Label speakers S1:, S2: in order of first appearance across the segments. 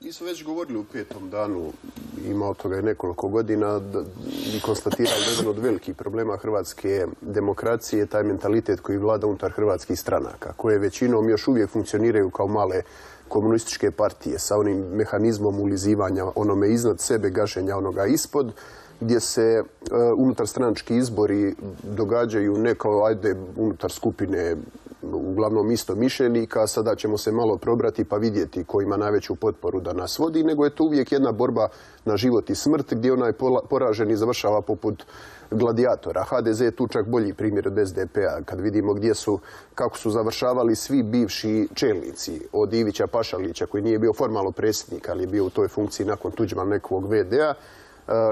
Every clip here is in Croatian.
S1: Mi smo već govorili u 5. danu, ima od toga je nekoliko godina, i konstatirali da jedan od velikih problema hrvatske demokracije je taj mentalitet koji vlada unutar hrvatskih stranaka, koje većinom još uvijek funkcioniraju kao male komunističke partije sa onim mehanizmom ulizivanja onome iznad sebe, gašenja onoga ispod, gdje se unutar stranački izbori događaju ne kao ajde unutar skupine uglavnom istomišljenika, sada ćemo se malo probrati pa vidjeti ko ima najveću potporu da nas vodi, nego je to uvijek jedna borba na život i smrt gdje onaj poraženi završava poput gladijatora. HDZ je tu čak bolji primjer od SDP-a, kad vidimo kako su završavali svi bivši čelnici, od Ivića Pašalića koji nije bio formalno predsjednik, ali je bio u toj funkciji nakon Tuđmana nekog VD-a,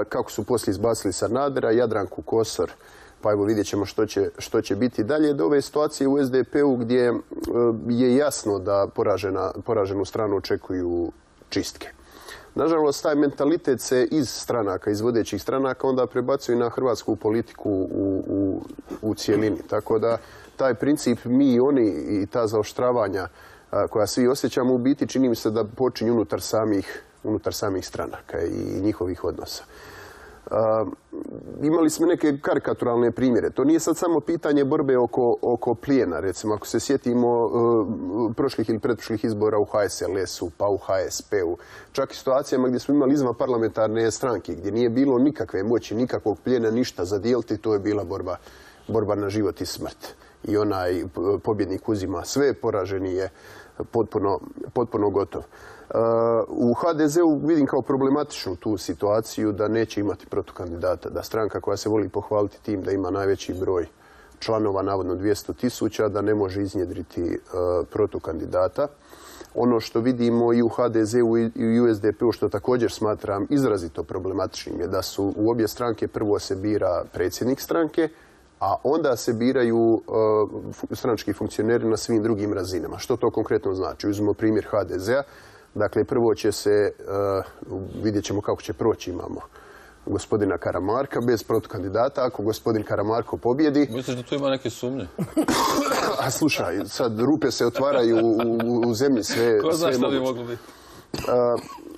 S1: kako su poslije izbacili Sanadera, Jadranku Kosor, pa evo vidjet ćemo što će biti dalje, do ove situacije u SDP-u gdje je jasno da poraženu stranu očekuju čistke. Nažalost, taj mentalitet se iz stranaka, iz vodećih stranaka, onda prebacuje na hrvatsku politiku u cijelini. Tako da taj princip mi i oni i ta zaoštravanja koja svi osjećamo u biti čini mi se da počinju unutar samih stranaka i njihovih odnosa. Imali smo neke karikaturalne primjere. To nije sad samo pitanje borbe oko plijena. Recimo, ako se sjetimo prošlih ili pretprošlih izbora u HSLS-u, pa u HSP-u, čak i situacijama gdje smo imali izvanparlamentarne stranke, gdje nije bilo nikakve moći, nikakvog plijena, ništa za dijeliti, to je bila borba na život i smrt. I onaj pobjednik uzima sve, poraženi je potpuno gotov. U HDZ-u vidim kao problematičnu tu situaciju da neće imati protukandidata, da stranka koja se voli pohvaliti tim da ima najveći broj članova, navodno 200.000, da ne može iznjedriti protukandidata. Ono što vidimo i u HDZ-u i u SDP-u, što također smatram izrazito problematičnim, je da su u obje stranke prvo se bira predsjednik stranke, a onda se biraju stranački funkcioneri na svim drugim razinama. Što to konkretno znači? Uzmemo primjer HDZ-a. Dakle, prvo će se, vidjet ćemo kako će proći, imamo gospodina Karamarka bez protukandidata. Ako gospodin Karamarko pobjedi...
S2: Misliš da tu ima neke sumnje?
S1: A slušaj, sad rupe se otvaraju u zemlji sve...
S2: Ko zna što bi moglo biti?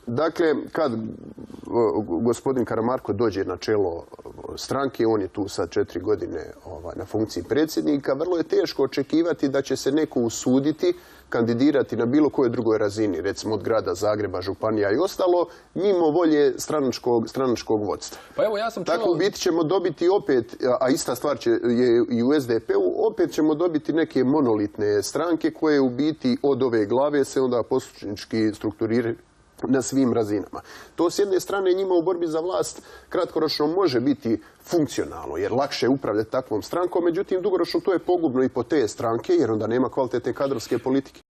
S1: Dakle, kad gospodin Karamarko dođe na čelo stranke, on je tu sad 4 godine na funkciji predsjednika, vrlo je teško očekivati da će se neko usuditi kandidirati na bilo kojoj drugoj razini, recimo od grada Zagreba, županija i ostalo, mimo volje stranačkog vodstva.
S2: Pa evo, ja sam čuo...
S1: Tako u biti ćemo dobiti opet, a ista stvar je i u SDP-u, opet ćemo dobiti neke monolitne stranke koje u biti od ove glave se onda poslušnički strukturiraju na svim razinama. To s jedne strane njima u borbi za vlast kratkoročno može biti funkcionalno, jer lakše je upravljati takvom strankom, međutim dugoročno to je pogubno i po te stranke, jer onda nema kvalitetne kadrovske politike.